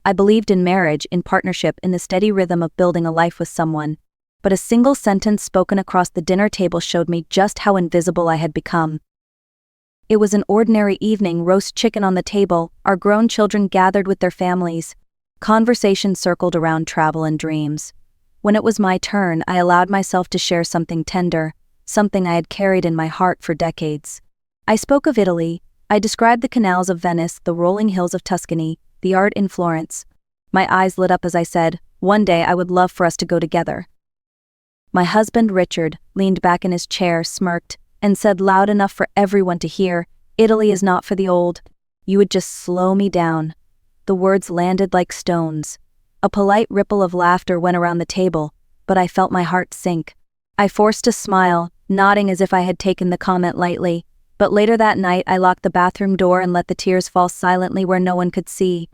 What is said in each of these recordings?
I believed in marriage, in partnership, in the steady rhythm of building a life with someone. But a single sentence spoken across the dinner table showed me just how invisible I had become. It was an ordinary evening, roast chicken on the table, our grown children gathered with their families. Conversation circled around travel and dreams. When it was my turn, I allowed myself to share something tender, something I had carried in my heart for decades. I spoke of Italy. I described the canals of Venice, the rolling hills of Tuscany, the art in Florence. My eyes lit up as I said, one day I would love for us to go together. My husband, Richard, leaned back in his chair, smirked, and said loud enough for everyone to hear, "Italy is not for the old. You would just slow me down." The words landed like stones. A polite ripple of laughter went around the table, but I felt my heart sink. I forced a smile, nodding as if I had taken the comment lightly, but later that night I locked the bathroom door and let the tears fall silently where no one could see.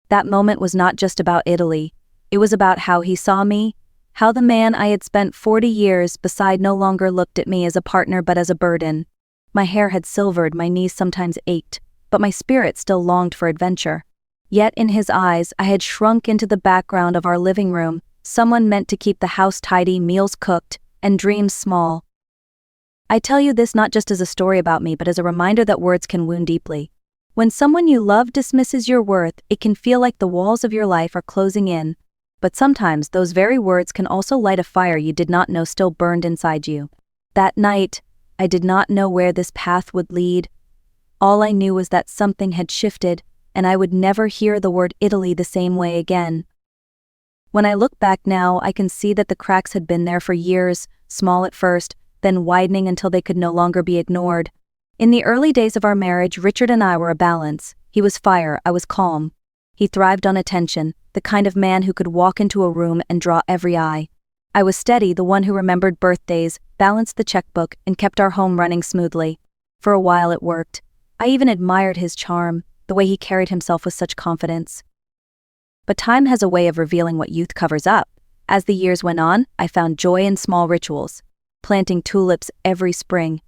That moment was not just about Italy. It was about how he saw me, how the man I had spent 40 years beside no longer looked at me as a partner but as a burden. My hair had silvered, my knees sometimes ached, but my spirit still longed for adventure. Yet in his eyes I had shrunk into the background of our living room, someone meant to keep the house tidy, meals cooked, and dreams small. I tell you this not just as a story about me but as a reminder that words can wound deeply. When someone you love dismisses your worth, it can feel like the walls of your life are closing in. But sometimes those very words can also light a fire you did not know still burned inside you. That night, I did not know where this path would lead. All I knew was that something had shifted, and I would never hear the word Italy the same way again. When I look back now, I can see that the cracks had been there for years, small at first, then widening until they could no longer be ignored. In the early days of our marriage, Richard and I were a balance. He was fire, I was calm. He thrived on attention, the kind of man who could walk into a room and draw every eye. I was steady, the one who remembered birthdays, balanced the checkbook, and kept our home running smoothly. For a while it worked. I even admired his charm, the way he carried himself with such confidence. But time has a way of revealing what youth covers up. As the years went on, I found joy in small rituals. Planting tulips every spring,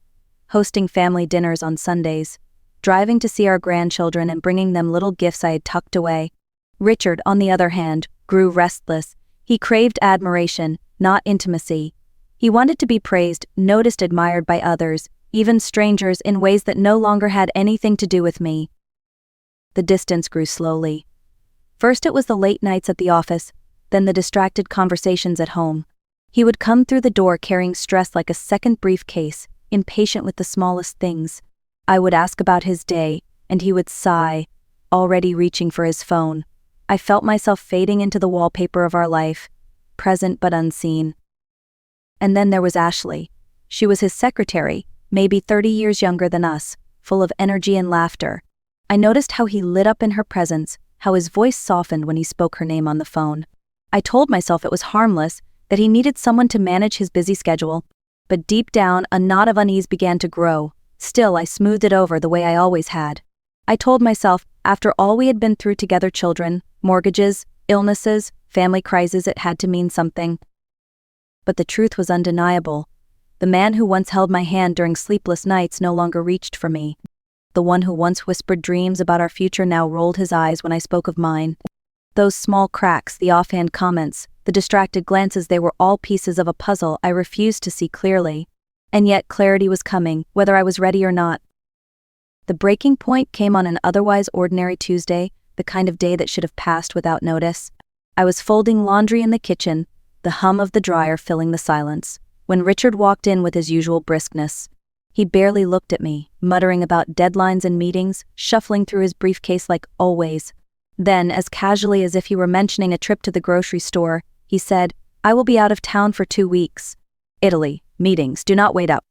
hosting family dinners on Sundays, driving to see our grandchildren and bringing them little gifts I had tucked away. Richard, on the other hand, grew restless. He craved admiration, not intimacy. He wanted to be praised, noticed, admired by others, even strangers, in ways that no longer had anything to do with me. The distance grew slowly. First it was the late nights at the office, then the distracted conversations at home. He would come through the door carrying stress like a second briefcase, impatient with the smallest things. I would ask about his day, and he would sigh, already reaching for his phone. I felt myself fading into the wallpaper of our life, present but unseen. And then there was Ashley. She was his secretary, maybe 30 years younger than us, full of energy and laughter. I noticed how he lit up in her presence, how his voice softened when he spoke her name on the phone. I told myself it was harmless, that he needed someone to manage his busy schedule. But deep down, a knot of unease began to grow. Still, I smoothed it over the way I always had. I told myself, after all we had been through together, children, mortgages, illnesses, family crises, it had to mean something. But the truth was undeniable. The man who once held my hand during sleepless nights no longer reached for me. The one who once whispered dreams about our future now rolled his eyes when I spoke of mine. Those small cracks, the offhand comments, the distracted glances, they were all pieces of a puzzle I refused to see clearly. And yet clarity was coming, whether I was ready or not. The breaking point came on an otherwise ordinary Tuesday, the kind of day that should have passed without notice. I was folding laundry in the kitchen, the hum of the dryer filling the silence, when Richard walked in with his usual briskness. He barely looked at me, muttering about deadlines and meetings, shuffling through his briefcase like always. Then, as casually as if he were mentioning a trip to the grocery store, he said, "I will be out of town for 2 weeks. Italy, meetings, do not wait up."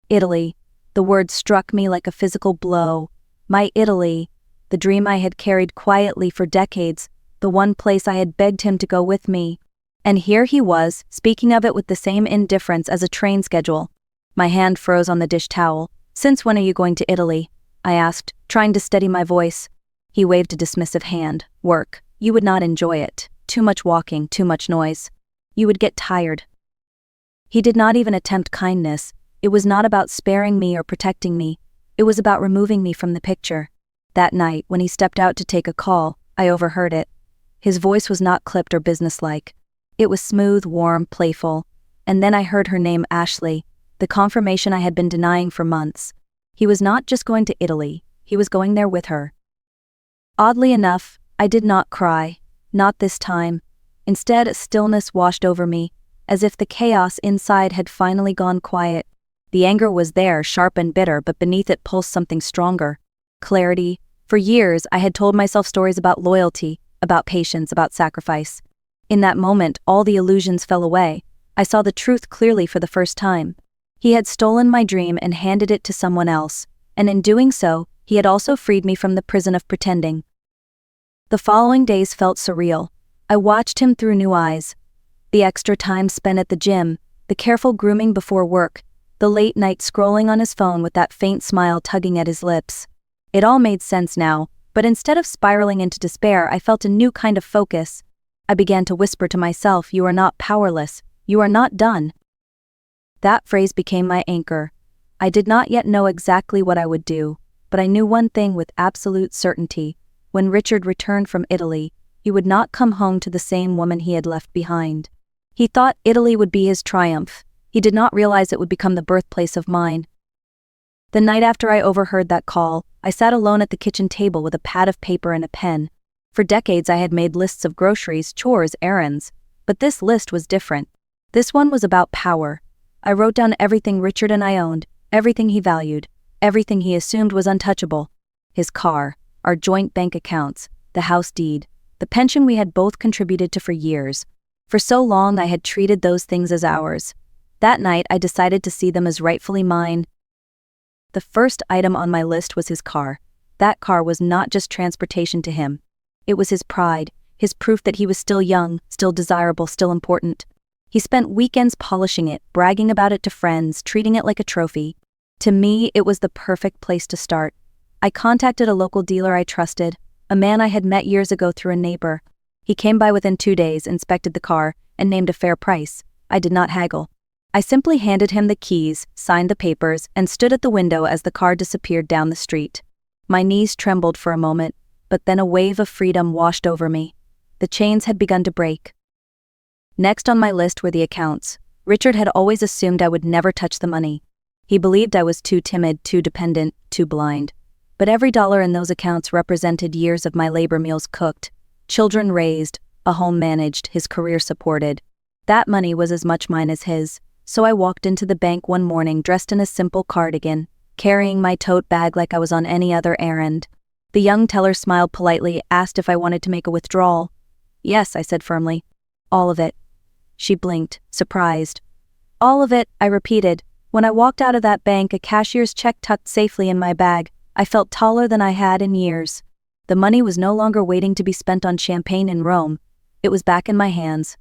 Italy. The word struck me like a physical blow. My Italy, the dream I had carried quietly for decades, the one place I had begged him to go with me. And here he was, speaking of it with the same indifference as a train schedule. My hand froze on the dish towel. "Since when are you going to Italy?" I asked, trying to steady my voice. He waved a dismissive hand. "Work. You would not enjoy it. Too much walking, too much noise. You would get tired." He did not even attempt kindness. It was not about sparing me or protecting me. It was about removing me from the picture. That night, when he stepped out to take a call, I overheard it. His voice was not clipped or businesslike. It was smooth, warm, playful. And then I heard her name, Ashley, the confirmation I had been denying for months. He was not just going to Italy, he was going there with her. Oddly enough, I did not cry. Not this time. Instead, a stillness washed over me, as if the chaos inside had finally gone quiet. The anger was there, sharp and bitter, but beneath it pulsed something stronger. Clarity. For years, I had told myself stories about loyalty, about patience, about sacrifice. In that moment, all the illusions fell away. I saw the truth clearly for the first time. He had stolen my dream and handed it to someone else, and in doing so, he had also freed me from the prison of pretending. The following days felt surreal. I watched him through new eyes. The extra time spent at the gym, the careful grooming before work, the late night scrolling on his phone with that faint smile tugging at his lips. It all made sense now, but instead of spiraling into despair, I felt a new kind of focus. I began to whisper to myself, "You are not powerless. You are not done." That phrase became my anchor. I did not yet know exactly what I would do, but I knew one thing with absolute certainty. When Richard returned from Italy, he would not come home to the same woman he had left behind. He thought Italy would be his triumph. He did not realize it would become the birthplace of mine. The night after I overheard that call, I sat alone at the kitchen table with a pad of paper and a pen. For decades I had made lists of groceries, chores, errands. But this list was different. This one was about power. I wrote down everything Richard and I owned, everything he valued, everything he assumed was untouchable. His car, our joint bank accounts, the house deed, the pension we had both contributed to for years. For so long I had treated those things as ours. That night I decided to see them as rightfully mine. The first item on my list was his car. That car was not just transportation to him. It was his pride, his proof that he was still young, still desirable, still important. He spent weekends polishing it, bragging about it to friends, treating it like a trophy. To me, it was the perfect place to start. I contacted a local dealer I trusted, a man I had met years ago through a neighbor. He came by within 2 days, inspected the car, and named a fair price. I did not haggle. I simply handed him the keys, signed the papers, and stood at the window as the car disappeared down the street. My knees trembled for a moment, but then a wave of freedom washed over me. The chains had begun to break. Next on my list were the accounts. Richard had always assumed I would never touch the money. He believed I was too timid, too dependent, too blind. But every dollar in those accounts represented years of my labor, meals cooked, children raised, a home managed, his career supported. That money was as much mine as his. So I walked into the bank one morning dressed in a simple cardigan, carrying my tote bag like I was on any other errand. The young teller smiled politely, asked if I wanted to make a withdrawal. "Yes," I said firmly. "All of it." She blinked, surprised. "All of it," I repeated. When I walked out of that bank, a cashier's check tucked safely in my bag, I felt taller than I had in years. The money was no longer waiting to be spent on champagne in Rome. It was back in my hands.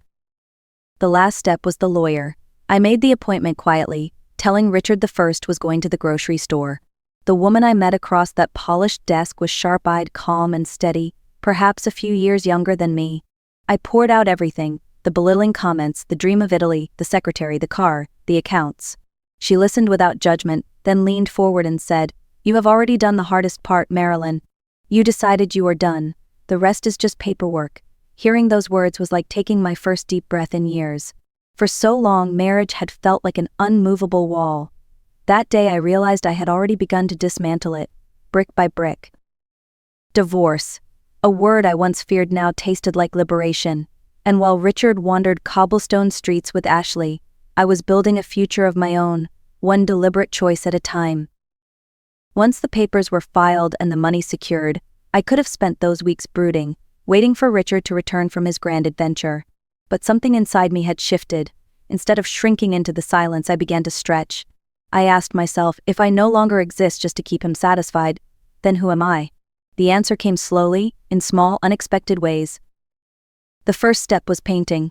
The last step was the lawyer. I made the appointment quietly, telling Richard the first was going to the grocery store. The woman I met across that polished desk was sharp-eyed, calm and steady, perhaps a few years younger than me. I poured out everything, the belittling comments, the dream of Italy, the secretary, the car, the accounts. She listened without judgment, then leaned forward and said, "You have already done the hardest part, Marilyn. You decided you are done. The rest is just paperwork." Hearing those words was like taking my first deep breath in years. For so long, marriage had felt like an unmovable wall. That day I realized I had already begun to dismantle it, brick by brick. Divorce. A word I once feared now tasted like liberation. And while Richard wandered cobblestone streets with Ashley, I was building a future of my own, one deliberate choice at a time. Once the papers were filed and the money secured, I could have spent those weeks brooding, waiting for Richard to return from his grand adventure. But something inside me had shifted. Instead of shrinking into the silence, I began to stretch. I asked myself, if I no longer exist just to keep him satisfied, then who am I? The answer came slowly, in small, unexpected ways. The first step was painting.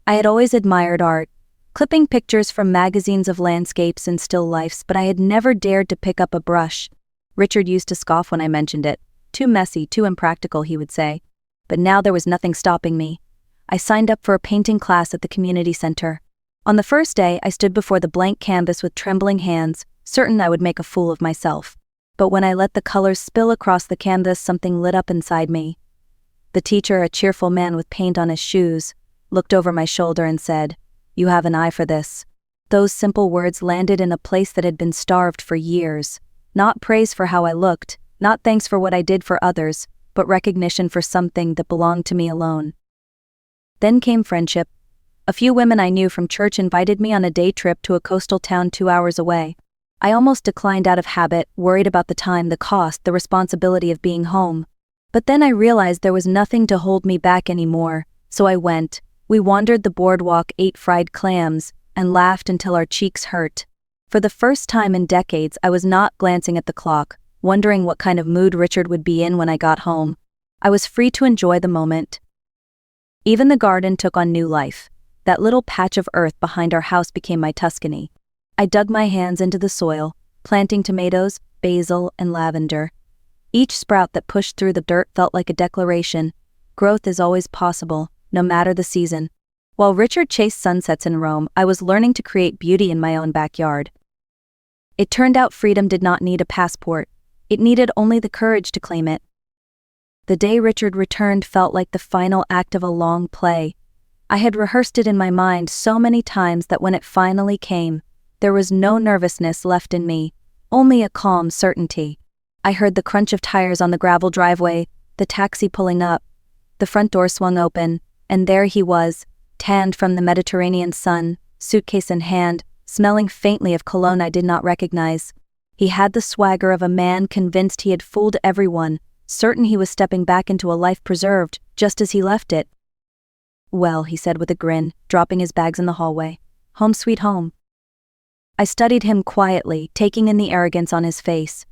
I had always admired art, clipping pictures from magazines of landscapes and still lifes, but I had never dared to pick up a brush. Richard used to scoff when I mentioned it. "Too messy, too impractical," he would say. But now there was nothing stopping me. I signed up for a painting class at the community center. On the first day, I stood before the blank canvas with trembling hands, certain I would make a fool of myself. But when I let the colors spill across the canvas, something lit up inside me. The teacher, a cheerful man with paint on his shoes, looked over my shoulder and said, "You have an eye for this." Those simple words landed in a place that had been starved for years. Not praise for how I looked, not thanks for what I did for others, but recognition for something that belonged to me alone. Then came friendship. A few women I knew from church invited me on a day trip to a coastal town 2 hours away. I almost declined out of habit, worried about the time, the cost, the responsibility of being home. But then I realized there was nothing to hold me back anymore, so I went. We wandered the boardwalk, ate fried clams, and laughed until our cheeks hurt. For the first time in decades, I was not glancing at the clock, wondering what kind of mood Richard would be in when I got home. I was free to enjoy the moment. Even the garden took on new life. That little patch of earth behind our house became my Tuscany. I dug my hands into the soil, planting tomatoes, basil, and lavender. Each sprout that pushed through the dirt felt like a declaration. Growth is always possible, no matter the season. While Richard chased sunsets in Rome, I was learning to create beauty in my own backyard. It turned out freedom did not need a passport. It needed only the courage to claim it. The day Richard returned felt like the final act of a long play. I had rehearsed it in my mind so many times that when it finally came, there was no nervousness left in me, only a calm certainty. I heard the crunch of tires on the gravel driveway, the taxi pulling up. The front door swung open, and there he was, tanned from the Mediterranean sun, suitcase in hand, smelling faintly of cologne I did not recognize. He had the swagger of a man convinced he had fooled everyone, certain he was stepping back into a life preserved, just as he left it. "Well," he said with a grin, dropping his bags in the hallway. "Home sweet home." I studied him quietly, taking in the arrogance on his face.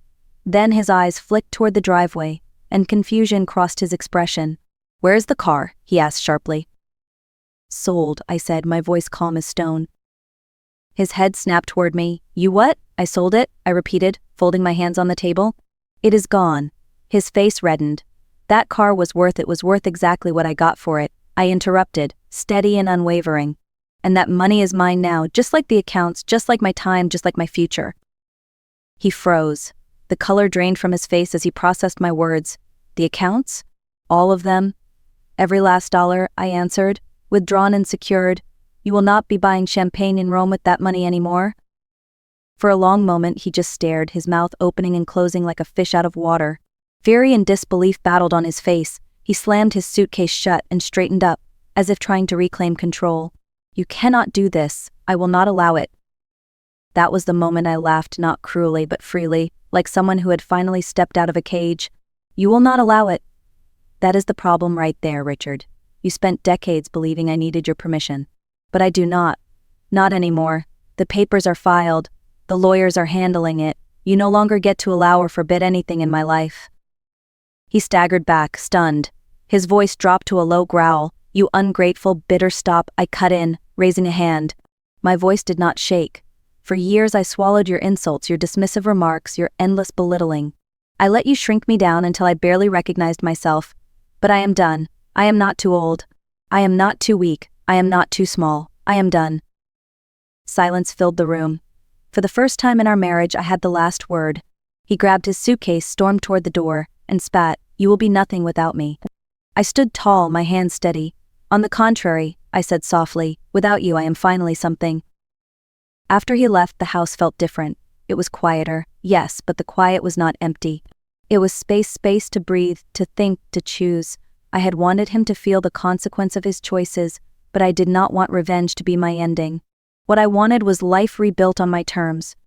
Then his eyes flicked toward the driveway, and confusion crossed his expression. "Where's the car?" he asked sharply. "Sold," I said, my voice calm as stone. His head snapped toward me. "You what?" "I sold it," I repeated, folding my hands on the table. "It is gone." His face reddened. "That car was worth it was worth exactly what I got for it," I interrupted, steady and unwavering. "And that money is mine now, just like the accounts, just like my time, just like my future." He froze. The color drained from his face as he processed my words. "The accounts? All of them?" "Every last dollar," I answered, withdrawn and secured. "You will not be buying champagne in Rome with that money anymore?" For a long moment he just stared, his mouth opening and closing like a fish out of water. Fury and disbelief battled on his face. He slammed his suitcase shut and straightened up, as if trying to reclaim control. "You cannot do this. I will not allow it." That was the moment I laughed, not cruelly but freely, like someone who had finally stepped out of a cage. "You will not allow it." "That is the problem right there, Richard. You spent decades believing I needed your permission. But I do not. Not anymore. The papers are filed. The lawyers are handling it. You no longer get to allow or forbid anything in my life." He staggered back, stunned. His voice dropped to a low growl. "You ungrateful, bitter stop," I cut in, raising a hand. My voice did not shake. "For years I swallowed your insults, your dismissive remarks, your endless belittling. I let you shrink me down until I barely recognized myself. But I am done. I am not too old. I am not too weak. I am not too small. I am done." Silence filled the room. For the first time in our marriage, I had the last word. He grabbed his suitcase, stormed toward the door, and spat, "You will be nothing without me." I stood tall, my hands steady. "On the contrary," I said softly, "without you I am finally something." After he left, the house felt different. It was quieter, yes, but the quiet was not empty. It was space to breathe, to think, to choose. I had wanted him to feel the consequence of his choices, but I did not want revenge to be my ending. What I wanted was life rebuilt on my terms.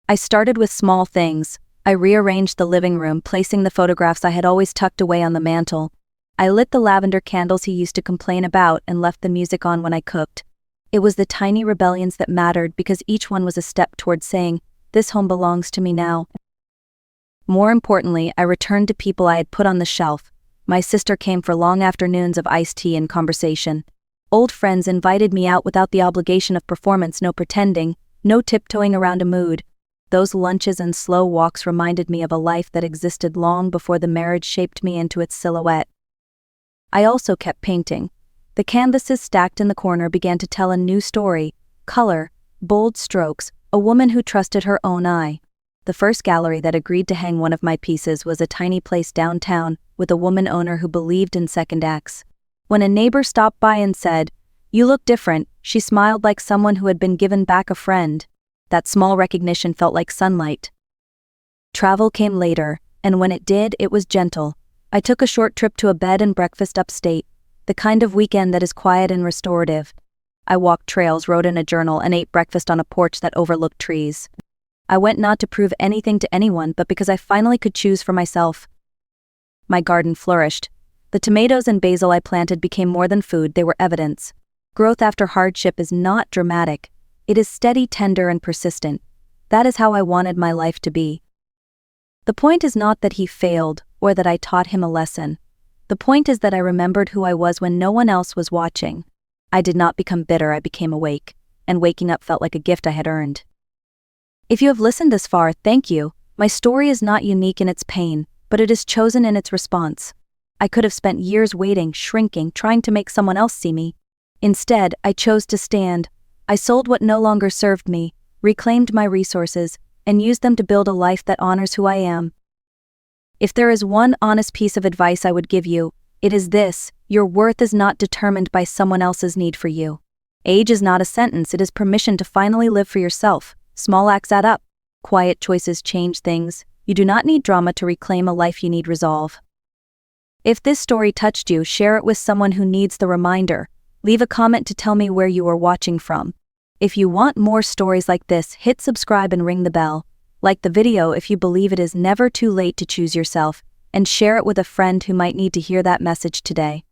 I started with small things. I rearranged the living room, placing the photographs I had always tucked away on the mantel. I lit the lavender candles he used to complain about and left the music on when I cooked. It was the tiny rebellions that mattered because each one was a step toward saying, "This home belongs to me now." More importantly, I returned to people I had put on the shelf. My sister came for long afternoons of iced tea and conversation. Old friends invited me out without the obligation of performance, no pretending, no tiptoeing around a mood. Those lunches and slow walks reminded me of a life that existed long before the marriage shaped me into its silhouette. I also kept painting. The canvases stacked in the corner began to tell a new story: color, bold strokes, a woman who trusted her own eye. The first gallery that agreed to hang one of my pieces was a tiny place downtown with a woman owner who believed in second acts. When a neighbor stopped by and said, "You look different," she smiled like someone who had been given back a friend. That small recognition felt like sunlight. Travel came later, and when it did, it was gentle. I took a short trip to a bed and breakfast upstate, the kind of weekend that is quiet and restorative. I walked trails, wrote in a journal, and ate breakfast on a porch that overlooked trees. I went not to prove anything to anyone, but because I finally could choose for myself. My garden flourished. The tomatoes and basil I planted became more than food, they were evidence. Growth after hardship is not dramatic. It is steady, tender, and persistent. That is how I wanted my life to be. The point is not that he failed, or that I taught him a lesson. The point is that I remembered who I was when no one else was watching. I did not become bitter, I became awake, and waking up felt like a gift I had earned. If you have listened this far, thank you. My story is not unique in its pain, but it is chosen in its response. I could have spent years waiting, shrinking, trying to make someone else see me. Instead, I chose to stand. I sold what no longer served me, reclaimed my resources, and used them to build a life that honors who I am. If there is one honest piece of advice I would give you, it is this: your worth is not determined by someone else's need for you. Age is not a sentence, it is permission to finally live for yourself. Small acts add up. Quiet choices change things. You do not need drama to reclaim a life, you need resolve. If this story touched you, share it with someone who needs the reminder. Leave a comment to tell me where you are watching from. If you want more stories like this, hit subscribe and ring the bell. Like the video if you believe it is never too late to choose yourself, and share it with a friend who might need to hear that message today.